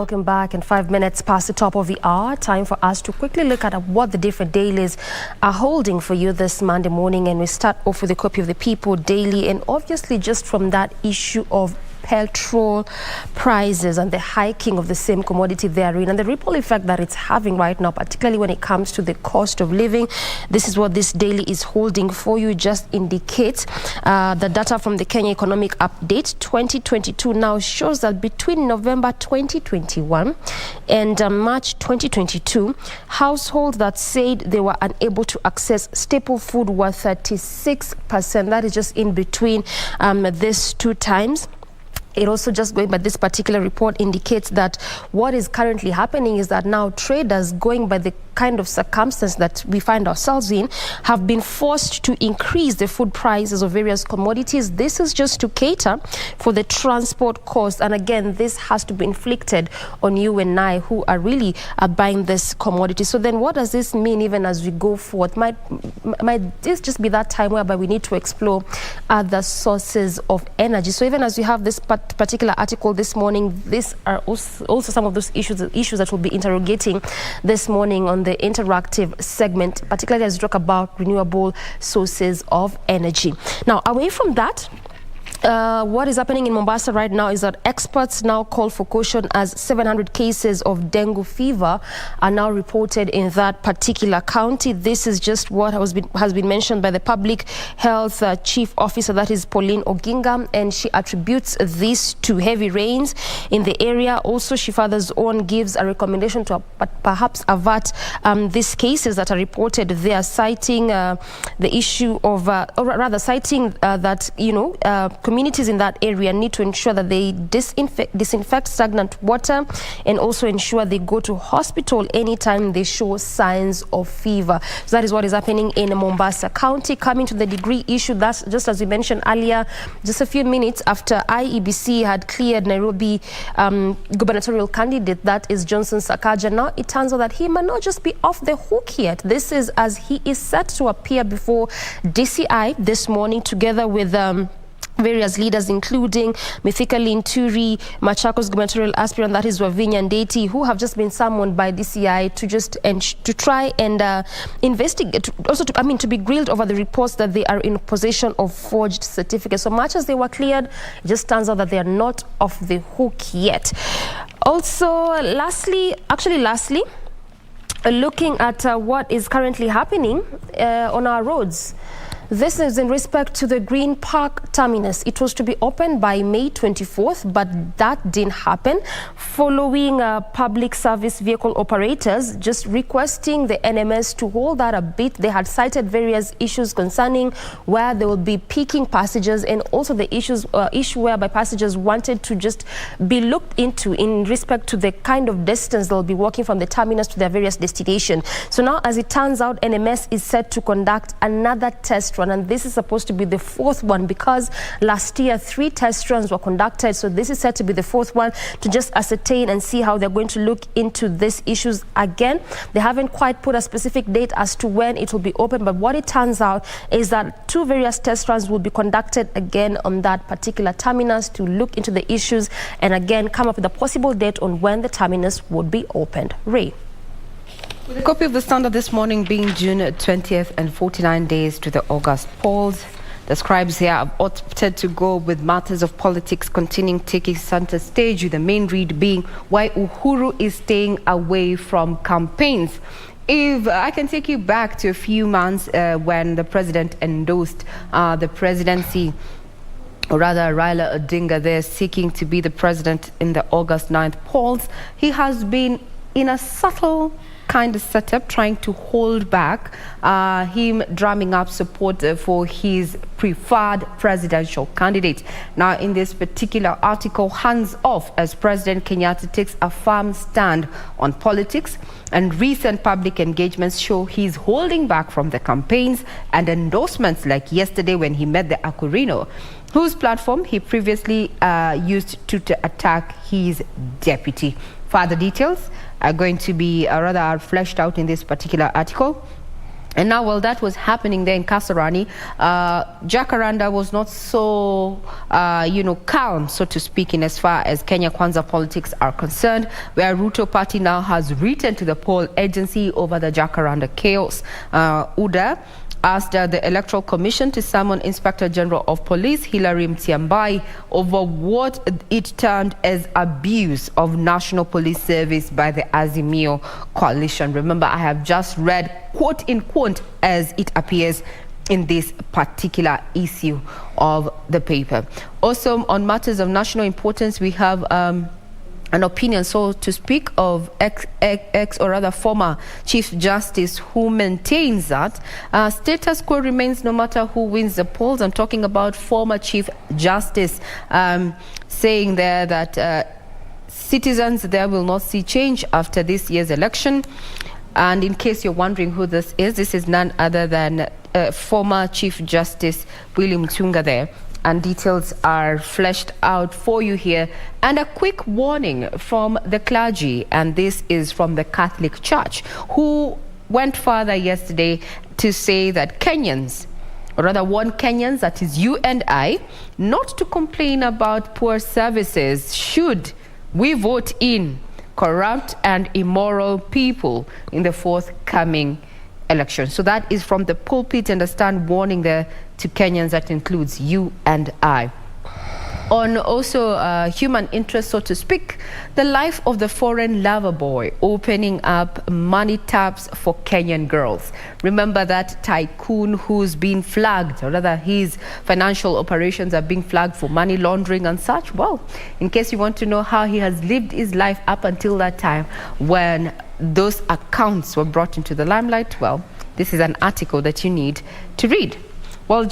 welcome back. And 5 minutes past the top of the hour, time for us to quickly look at what the different dailies are holding for you this Monday morning. And we start off with a copy of the People Daily, and obviously just from that issue of petrol prices and the hiking of the same commodity therein and the ripple effect that it's having right now, particularly when it comes to the cost of living. This is what this daily is holding for you. Just indicates the data from the Kenya Economic Update 2022 now shows that between November 2021 and March 2022, households that said they were unable to access staple food were 36%. That is just in between these two times. It also, just going by this particular report, indicates that what is currently happening is that now traders, going by the kind of circumstance that we find ourselves in, have been forced to increase the food prices of various commodities. This is just to cater for the transport cost. And again, this has to be inflicted on you and I who are really buying this commodity. So then what does this mean even as we go forward? Might this just be that time whereby we need to explore other sources of energy? So even as we have this particular article this morning, these are also some of those issues that we'll be interrogating this morning on the interactive segment, particularly as we talk about renewable sources of energy. Now, away from that, what is happening in Mombasa right now is that experts now call for caution as 700 cases of dengue fever are now reported in that particular county. This is just what has been mentioned by the public health chief officer, that is Pauline Oginga, and she attributes this to heavy rains in the area. Also, she further on gives a recommendation to perhaps avert these cases that are reported there, citing the issue of, or rather citing that, communities in that area need to ensure that they disinfect stagnant water and also ensure they go to hospital anytime they show signs of fever. So that is what is happening in Mombasa County. Coming to the degree issue, that's just as we mentioned earlier, just a few minutes after IEBC had cleared Nairobi gubernatorial candidate, that is Johnson Sakaja. Now it turns out that he might not just be off the hook yet. This is as he is set to appear before DCI this morning together with various leaders, including Mithika Linturi, Machakos gubernatorial aspirant, that is Wavinya Ndeti, who have just been summoned by DCI to try and investigate, also to be grilled over the reports that they are in possession of forged certificates. So much as they were cleared, it just turns out that they are not off the hook yet. Also, lastly, looking at what is currently happening on our roads. This is in respect to the Green Park terminus. It was to be opened by May 24th, but that didn't happen, following public service vehicle operators just requesting the NMS to hold that a bit. They had cited various issues concerning where they will be peaking passengers, and also the issue whereby passengers wanted to just be looked into in respect to the kind of distance they'll be walking from the terminus to their various destinations. So now, as it turns out, NMS is set to conduct another test run, and this is supposed to be the fourth one, because last year 3 test runs were conducted. So this is set to be the fourth one to just ascertain and see how they're going to look into these issues again. They haven't quite put a specific date as to when it will be open, but what it turns out is that 2 various test runs will be conducted again on that particular terminus to look into the issues and again come up with a possible date on when the terminus would be opened. Ray. With a copy of the Standard this morning being June 20th and 49 days to the August polls, the scribes here have opted to go with matters of politics continuing taking center stage, with the main read being why Uhuru is staying away from campaigns. If I can take you back to a few months when the president endorsed the presidency, or rather Raila Odinga there seeking to be the president in the August 9th polls, he has been in a subtle kind of setup trying to hold back him drumming up support for his preferred presidential candidate. Now, in this particular article, hands off as President Kenyatta takes a firm stand on politics, and recent public engagements show he's holding back from the campaigns and endorsements, like yesterday when he met the Akurino, whose platform he previously used to attack his deputy. Further details are going to be rather fleshed out in this particular article. And now, while that was happening there in Kasarani, Jacaranda was not so, calm, so to speak, in as far as Kenya Kwanza politics are concerned, where Ruto party now has written to the poll agency over the Jacaranda chaos. UDA asked the Electoral Commission to summon Inspector General of Police Hilary Mutyambai over what it termed as abuse of National Police Service by the Azimio coalition. Remember, I have just read quote in quote as it appears in this particular issue of the paper. Also, on matters of national importance, we have an opinion, so to speak, of former Chief Justice, who maintains that status quo remains no matter who wins the polls. I'm talking about former Chief Justice saying there that citizens there will not see change after this year's election. And in case you're wondering who this is none other than former Chief Justice William Mutunga there. And details are fleshed out for you here. And a quick warning from the clergy, and this is from the Catholic Church, who went further yesterday to say that Kenyans, or rather warn Kenyans, that is you and I, not to complain about poor services should we vote in corrupt and immoral people in the forthcoming election. So that is from the pulpit, and a stand warning there to Kenyans that includes you and I. On also human interest, so to speak, the life of the foreign lover boy opening up money taps for Kenyan girls. Remember that tycoon who's been flagged, or rather his financial operations are being flagged for money laundering and such? Well, in case you want to know how he has lived his life up until that time when those accounts were brought into the limelight, well, this is an article that you need to read. Well,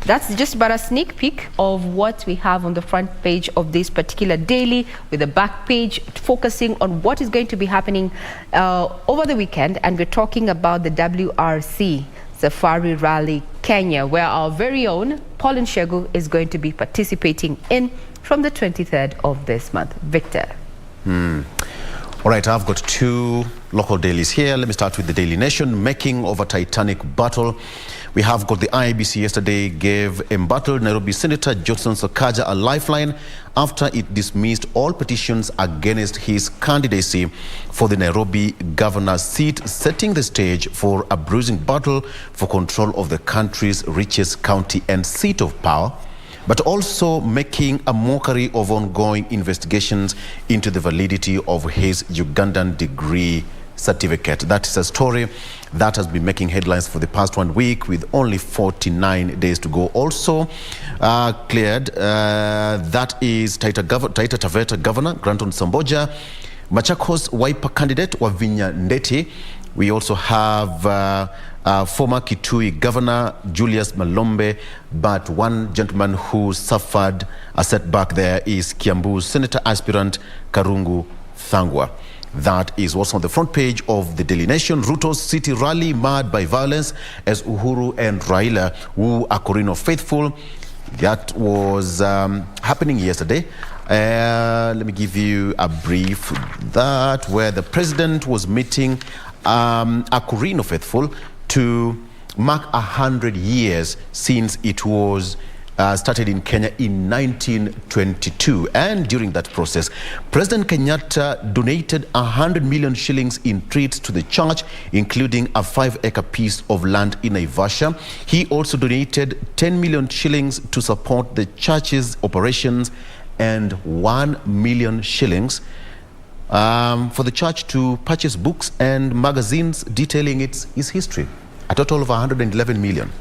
that's just about a sneak peek of what we have on the front page of this particular daily, with the back page focusing on what is going to be happening over the weekend. And we're talking about the WRC Safari Rally Kenya, where our very own Pauline Shegu is going to be participating in from the 23rd of this month. Victor. All right, I've got two local dailies here. Let me start with the Daily Nation. Making of a Titanic battle. We have got the IBC yesterday gave embattled Nairobi Senator Johnson Sakaja a lifeline after it dismissed all petitions against his candidacy for the Nairobi governor's seat, setting the stage for a bruising battle for control of the country's richest county and seat of power, but also making a mockery of ongoing investigations into the validity of his Ugandan degree certificate. That is a story that has been making headlines for the past 1 week, with only 49 days to go. Also cleared, that is Taita Taveta Governor Granton Samboja, Machakos Wiper candidate Wavinya Ndeti. We also have former Kitui Governor Julius Malombe, but one gentleman who suffered a setback there is Kiambu Senator aspirant Karungu Thangwa. That is what's on the front page of the Daily Nation. Ruto's city rally marred by violence as Uhuru and Raila, who are Corino faithful. That was happening yesterday. Let me give you a brief. That where the president was meeting a Corino faithful to mark 100 years since it was started in Kenya in 1922. And during that process, President Kenyatta donated 100 million shillings in treats to the church, including a 5-acre piece of land in Naivasha. He also donated 10 million shillings to support the church's operations and 1 million shillings for the church to purchase books and magazines detailing its history. A total of 111 million.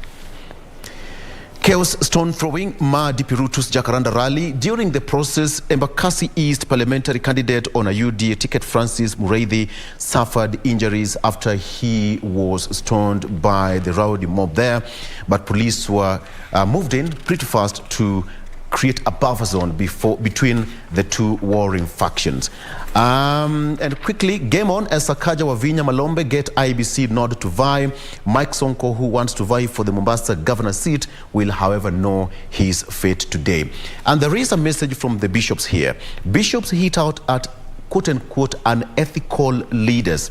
Chaos stone throwing marred DP Ruto's Jacaranda rally. During the process, Embakasi East parliamentary candidate on a UDA ticket Francis Muriithi suffered injuries after he was stoned by the rowdy mob there. But police were moved in pretty fast to create a buffer zone between the two warring factions. And quickly, game on as Sakaja Wavinya Malombe get IBC nod to vie. Mike Sonko, who wants to vie for the Mombasa governor seat, will however know his fate today. And there is a message from the bishops here. Bishops hit out at quote-unquote unethical leaders.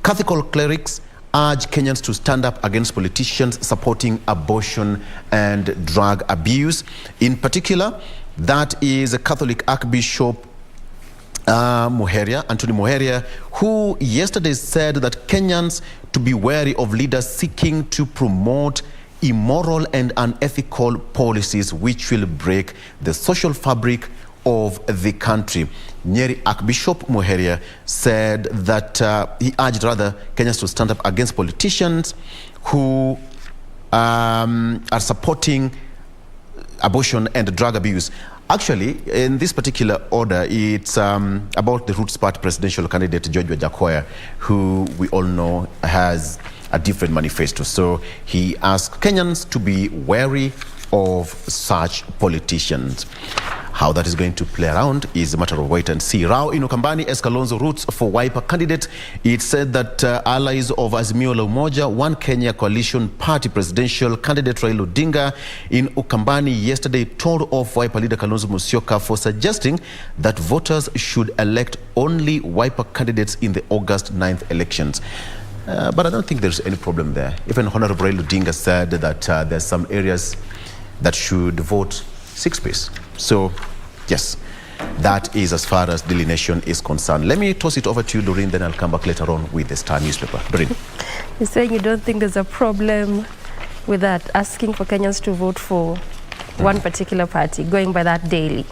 Catholic clerics urged Kenyans to stand up against politicians supporting abortion and drug abuse. In particular, that is a Catholic Archbishop Anthony Muheria, who yesterday said that Kenyans to be wary of leaders seeking to promote immoral and unethical policies which will break the social fabric of the country. Nyeri Archbishop Muheria said that he urged rather Kenyans to stand up against politicians who are supporting abortion and drug abuse. Actually, in this particular order, it's about the Roots Party presidential candidate, George Wajakoya, who we all know has a different manifesto. So he asked Kenyans to be wary of such politicians. How that is going to play around is a matter of wait and see. Rao in Ukambani, Escalonzo routes for Wiper candidate. It said that allies of Azimio la Umoja, One Kenya Coalition Party presidential candidate Raila Odinga in Ukambani yesterday told off Wiper leader Kalonzo Musyoka for suggesting that voters should elect only Wiper candidates in the August 9th elections. But I don't think there's any problem there. Even Honorable Raila Odinga said that there's some areas that should vote 6-piece. So, yes, that is as far as Daily Nation is concerned. Let me toss it over to you, Doreen, then I'll come back later on with the Star newspaper. Doreen. You're saying you don't think there's a problem with that, asking for Kenyans to vote for one particular party, going by that daily?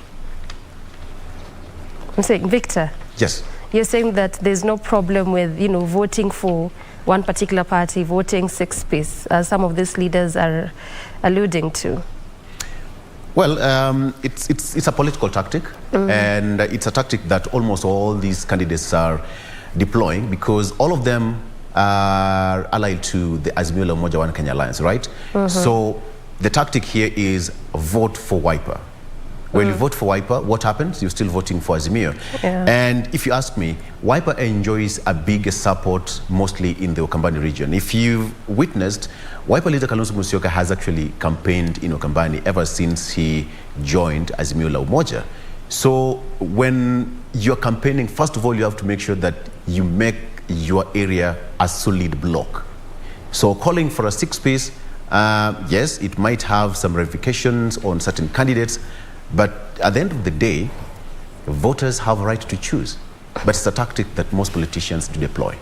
I'm saying, Victor. Yes. You're saying that there's no problem with, voting for one particular party, voting 6-piece, as some of these leaders are alluding to. Well, it's a political tactic, and it's a tactic that almost all these candidates are deploying because all of them are allied to the Azimio la Umoja One Kenya Alliance, right? So the tactic here is vote for Wiper. When you vote for Wiper, what happens? You're still voting for Azimio. Yeah. And if you ask me, Wiper enjoys a big support mostly in the Ukambani region. If you've witnessed, Wiper leader Kalonzo Musyoka has actually campaigned in Ukambani ever since he joined Azimio la Umoja. So when you're campaigning, first of all, you have to make sure that you make your area a solid block. So calling for a 6-piece, yes, it might have some ramifications on certain candidates, but at the end of the day, voters have a right to choose. But it's a tactic that most politicians do deploy.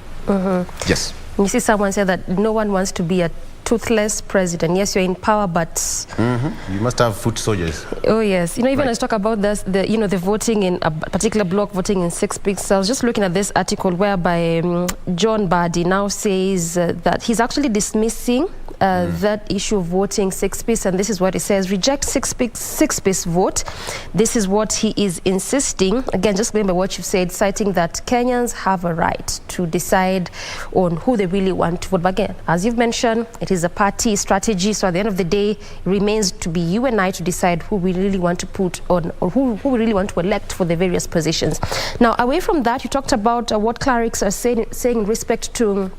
Yes. You see someone say that no one wants to be a toothless president. Yes, you're in power, but you must have foot soldiers. Oh yes, even Right. let's talk about this. The voting in a particular block, voting in 6-piece. I was just looking at this article whereby John Badi now says that he's actually dismissing that issue of voting 6-piece, and this is what he says: reject 6-piece vote. This is what he is insisting. Again, just remember what you've said, citing that Kenyans have a right to decide on who they really want to vote. But again, as you've mentioned, it is a party strategy. So at the end of the day, it remains to be you and I to decide who we really want to put on, or who we really want to elect for the various positions. Now, away from that, you talked about what clerics are saying in respect to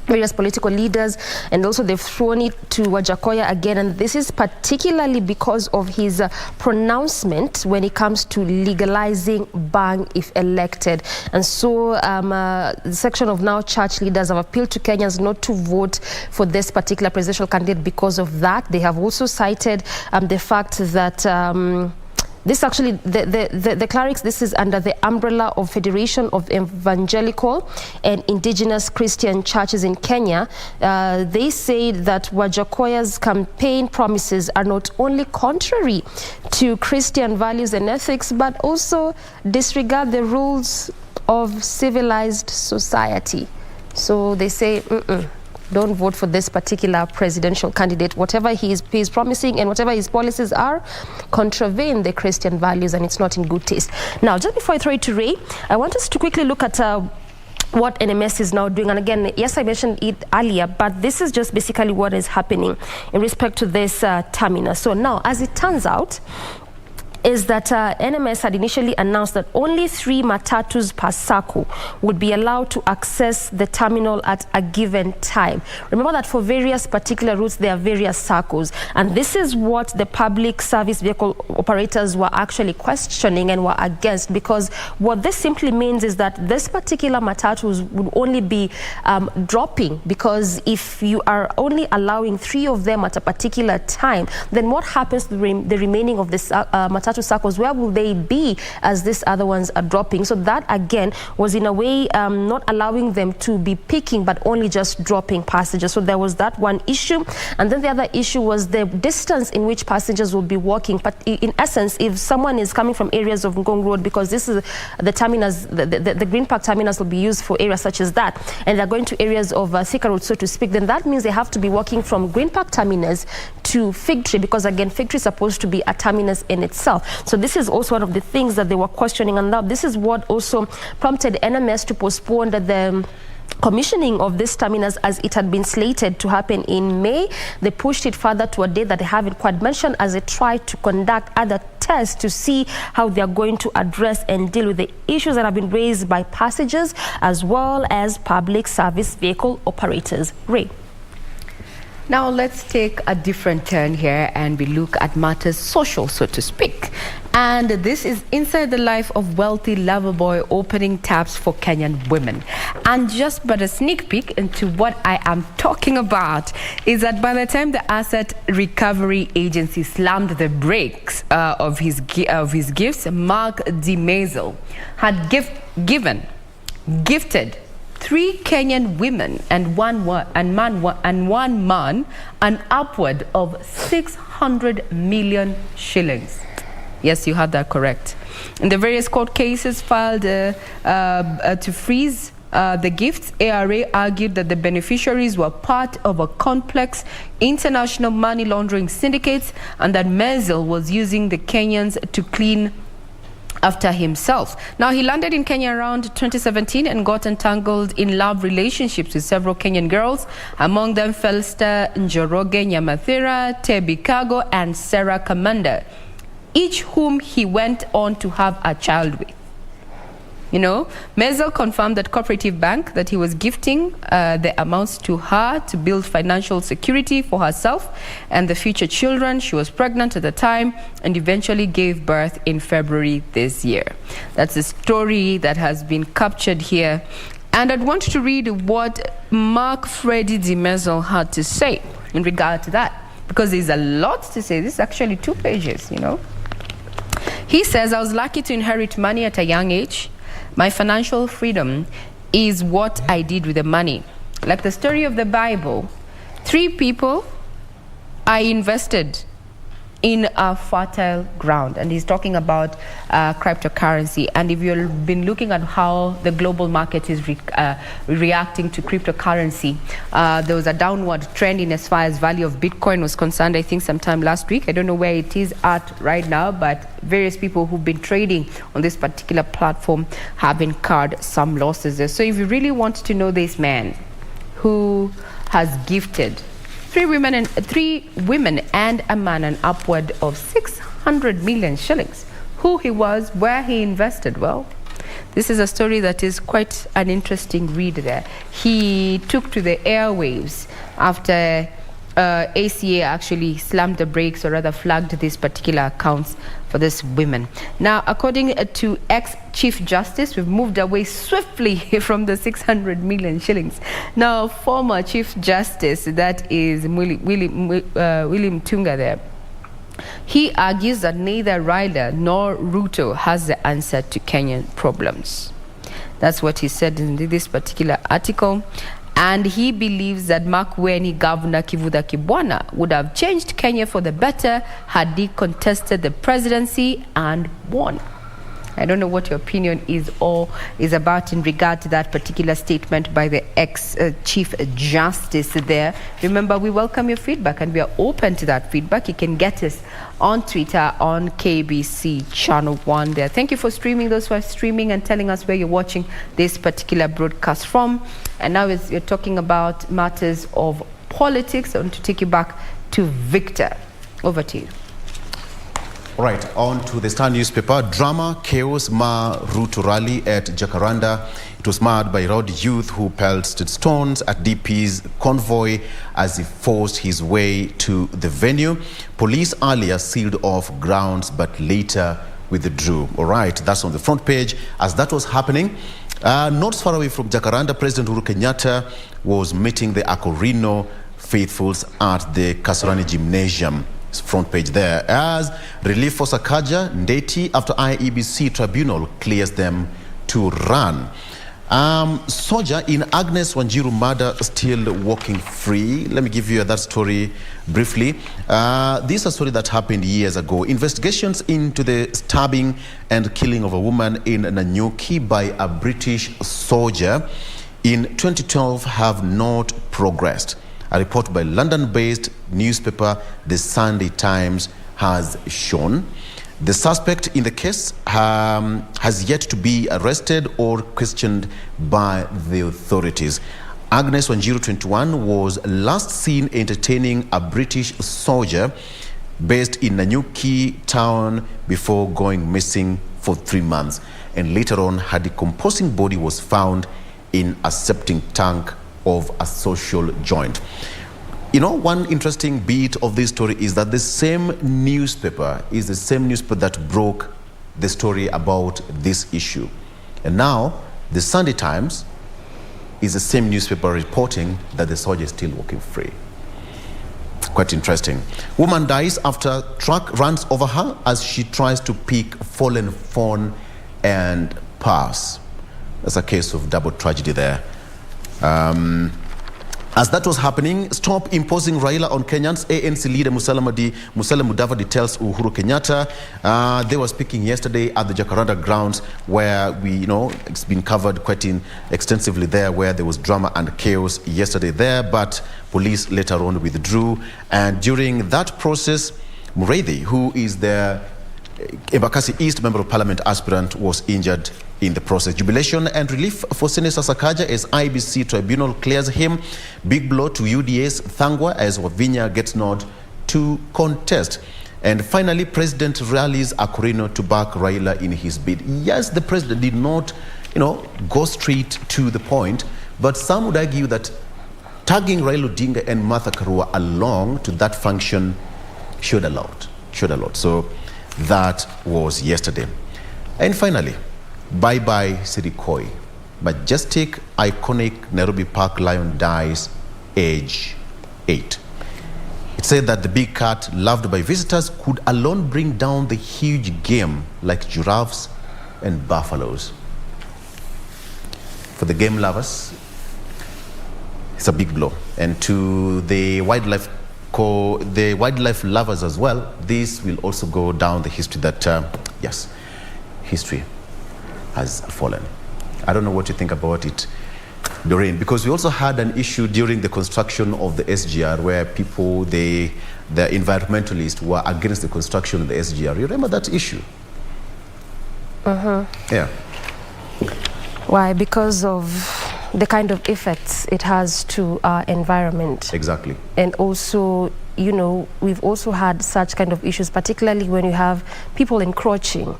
various political leaders, and also they've thrown it to Wajakoya again, and this is particularly because of his pronouncement when it comes to legalizing bang if elected. And so the section of Now Church leaders have appealed to Kenyans not to vote for this particular presidential candidate because of that. They have also cited the fact that this actually, the clerics, this is under the umbrella of Federation of Evangelical and Indigenous Christian Churches in Kenya. They say that Wajakoya's campaign promises are not only contrary to Christian values and ethics, but also disregard the rules of civilized society. So they say, don't vote for this particular presidential candidate. Whatever he is promising and whatever his policies are contravene the Christian values, and it's not in good taste. Now, just before I throw it to Ray, I want us to quickly look at what NMS is now doing. And again, yes, I mentioned it earlier, but this is just basically what is happening in respect to this terminus. So now, as it turns out, is that NMS had initially announced that only 3 matatus per sacco would be allowed to access the terminal at a given time. Remember that for various particular routes, there are various saccos. And this is what the public service vehicle operators were actually questioning and were against, because what this simply means is that this particular matatus would only be dropping, because if you are only allowing 3 of them at a particular time, then what happens to the remaining of this matatu saccos? Where will they be as these other ones are dropping? So that again was in a way not allowing them to be picking, but only just dropping passengers. So there was that one issue. And then the other issue was the distance in which passengers will be walking. But in essence, if someone is coming from areas of Ngong Road, because this is the terminus, the Green Park terminus will be used for areas such as that, and they're going to areas of Thika Road, so to speak, then that means they have to be walking from Green Park terminus to Fig Tree, because again, Fig Tree is supposed to be a terminus in itself. So this is also one of the things that they were questioning, and now this is what also prompted NMS to postpone the commissioning of this terminus, as it had been slated to happen in May. They pushed it further to a date that they haven't quite mentioned, as they try to conduct other tests to see how they are going to address and deal with the issues that have been raised by passengers as well as public service vehicle operators. Ray. Now let's take a different turn here and we look at matters social, so to speak. And this is inside the life of wealthy lover boy opening taps for Kenyan women. And just but a sneak peek into what I am talking about is that by the time the Asset Recovery Agency slammed the brakes of his gifts, Mark DeMazel had gifted 3 Kenyan women and one man an upward of 600 million shillings. Yes, you had that correct. In the various court cases filed to freeze the gifts, ARA argued that the beneficiaries were part of a complex international money laundering syndicate, and that Mazel was using the Kenyans to clean after himself. Now, he landed in Kenya around 2017 and got entangled in love relationships with several Kenyan girls, among them Felsta Njoroge Nyamathira, Tebi Kago, and Sarah Kamanda, each whom he went on to have a child with. You know, Mazel confirmed that Cooperative Bank that he was gifting the amounts to her to build financial security for herself and the future children. She was pregnant at the time and eventually gave birth in February this year. That's a story that has been captured here. And I'd want to read what Mark Freddy DeMazel had to say in regard to that, because there's a lot to say. This is actually 2 pages, you know. He says, I was lucky to inherit money at a young age. My financial freedom is what I did with the money. Like the story of the Bible, 3 people I invested in a fertile ground. And he's talking about cryptocurrency. And if you've been looking at how the global market is reacting to cryptocurrency, there was a downward trend in as far as value of Bitcoin was concerned, I think sometime last week. I don't know where it is at right now, but various people who've been trading on this particular platform have incurred some losses there. So if you really want to know this man who has gifted 3 women and a man an upward of 600 million shillings. Who he was, where he invested. Well, this is a story that is quite an interesting read there. He took to the airwaves after ACA actually slammed the brakes, or rather flagged these particular accounts for these women. Now, according to ex-Chief Justice, we've moved away swiftly from the 600 million shillings. Now, former Chief Justice, that is William Tunga there, he argues that neither Raila nor Ruto has the answer to Kenyan problems. That's what he said in this particular article. And he believes that Makueni Governor Kivutha Kibwana would have changed Kenya for the better had he contested the presidency and won. I don't know what your opinion is or is about in regard to that particular statement by the ex-Chief Justice there. Remember, we welcome your feedback and we are open to that feedback. You can get us on Twitter on KBC Channel 1 there. Thank you for streaming, those who are streaming, and telling us where you're watching this particular broadcast from. And now you're talking about matters of politics. I want to take you back to Victor. Over to you. All right, on to the Star newspaper. Drama, chaos, Ruto rally at Jacaranda. It was marred by rowdy youth who pelted stones at DP's convoy as he forced his way to the venue. Police earlier sealed off grounds but later withdrew. All right, that's on the front page. As that was happening, not far away from Jacaranda, President Uhuru Kenyatta was meeting the Akorino faithfuls at the Kasarani Gymnasium. Front page there. As relief for Sakaja, Ndeti, after IEBC tribunal clears them to run. Soldier in Agnes Wanjiru murder still walking free. Let me give you that story briefly. This is a story that happened years ago. Investigations into the stabbing and killing of a woman in Nanyuki by a British soldier in 2012 have not progressed. A report by London-based newspaper The Sunday Times has shown. The suspect in the case has yet to be arrested or questioned by the authorities. Agnes Wanjiru, 21, was last seen entertaining a British soldier based in Nanyuki town before going missing for 3 months. And later on, her decomposing body was found in a septic tank of a social joint. You know, one interesting bit of this story is that the same newspaper is the same newspaper that broke the story about this issue. And now, the Sunday Times is the same newspaper reporting that the soldier is still walking free. Quite interesting. Woman dies after truck runs over her as she tries to pick fallen phone and purse. That's a case of double tragedy there. As that was happening, stop imposing Raila on Kenyans. ANC leader Musalia Mudavadi tells Uhuru Kenyatta. They were speaking yesterday at the Jacaranda grounds where it's been covered quite extensively there, where there was drama and chaos yesterday there, but police later on withdrew. And during that process, Mureithi, who is the Embakasi East Member of Parliament aspirant, was injured in the process. Jubilation and relief for Senator Sakaja as IBC tribunal clears him. Big blow to UDA's Thangwa as Wavinya gets nod to contest. And finally, President rallies Akorino to back Raila in his bid. Yes, the president did not, go straight to the point, but some would argue that tagging Raila Odinga and Martha Karua along to that function showed a lot. So that was yesterday. And finally, bye-bye Sirikoi. Majestic, iconic Nairobi Park lion dies, age 8. It said that the big cat, loved by visitors, could alone bring down the huge game like giraffes and buffaloes. For the game lovers, it's a big blow. And to the wildlife lovers as well, this will also go down the history that, yes, history has fallen. I don't know what you think about it, Doreen, because we also had an issue during the construction of the SGR where people, the environmentalists were against the construction of the SGR. You remember that issue? Yeah. Why? Because of the kind of effects it has to our environment. Exactly. And also, we've also had such kind of issues, particularly when you have people encroaching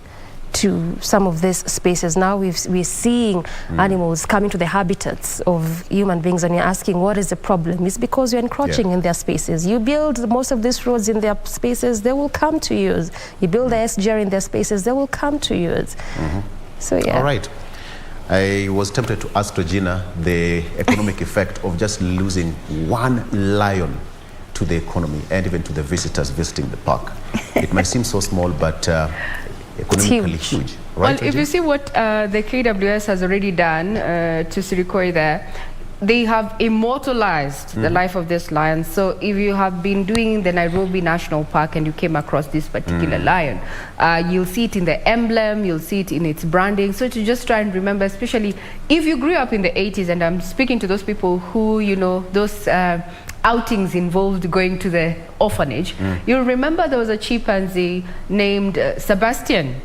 to some of these spaces. Now we're seeing animals coming to the habitats of human beings, and you're asking, what is the problem? It's because you're encroaching in their spaces. You build most of these roads in their spaces, they will come to you. You build the SGR in their spaces, they will come to you. So, yeah. All right. I was tempted to ask Regina the economic effect of just losing one lion to the economy and even to the visitors visiting the park. It might seem so small, but economically huge. Right, well, if you see what the KWS has already done to Sirikoi there, they have immortalized the life of this lion. So if you have been doing the Nairobi National Park and you came across this particular lion, you'll see it in the emblem, you'll see it in its branding. So to just try and remember, especially if you grew up in the 80s, and I'm speaking to those people who, those outings involved going to the orphanage, you'll remember there was a chimpanzee named Sebastian.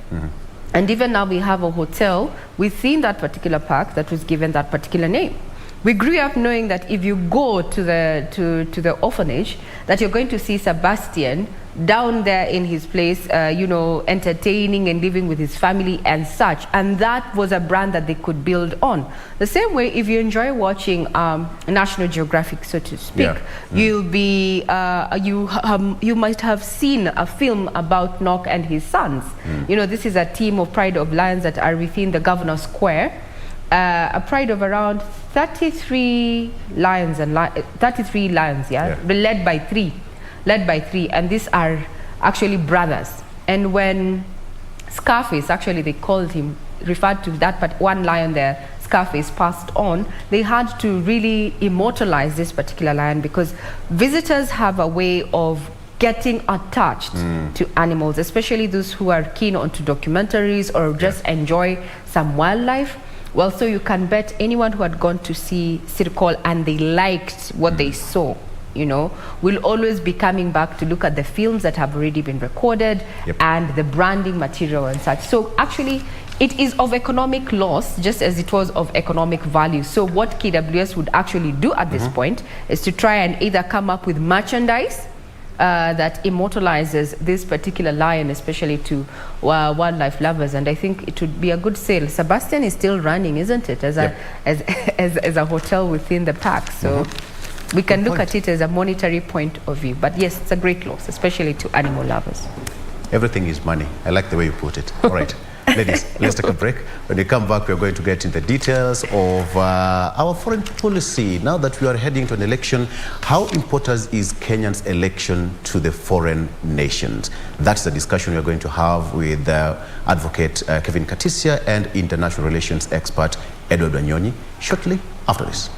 And even now we have a hotel within that particular park that was given that particular name. We grew up knowing that if you go to the orphanage, that you're going to see Sebastian down there in his place, you know, entertaining and living with his family and such. And that was a brand that they could build on. The same way, if you enjoy watching National Geographic, so to speak, you'll be, you might have seen a film about Nok and his sons. You know, this is a team of pride of lions that are within the Governor's Square. A pride of around 33 lions and 33 lions, led by three, and these are actually brothers. And when Scarface, actually they called him, referred to that, but one lion there, Scarface, passed on, they had to really immortalize this particular lion, because visitors have a way of getting attached to animals, especially those who are keen onto documentaries or just enjoy some wildlife. Well, so you can bet anyone who had gone to see Sirikol and they liked what they saw, you know, will always be coming back to look at the films that have already been recorded and the branding material and such. So actually, it is of economic loss, just as it was of economic value. So what KWS would actually do at this point is to try and either come up with merchandise that immortalizes this particular lion, especially to wildlife lovers, and I think it would be a good sale. Sebastian is still running, isn't it, as a hotel within the park, so we can look at it as a monetary point of view. But yes, it's a great loss, especially to animal lovers. Everything is money. I like the way you put it. All right. Ladies, let's take a break. When we come back, we're going to get into the details of our foreign policy. Now that we are heading to an election, how important is Kenya's election to the foreign nations? That's the discussion we're going to have with Advocate Kevin Katisia and International Relations expert Edward Wanyonyi shortly after this.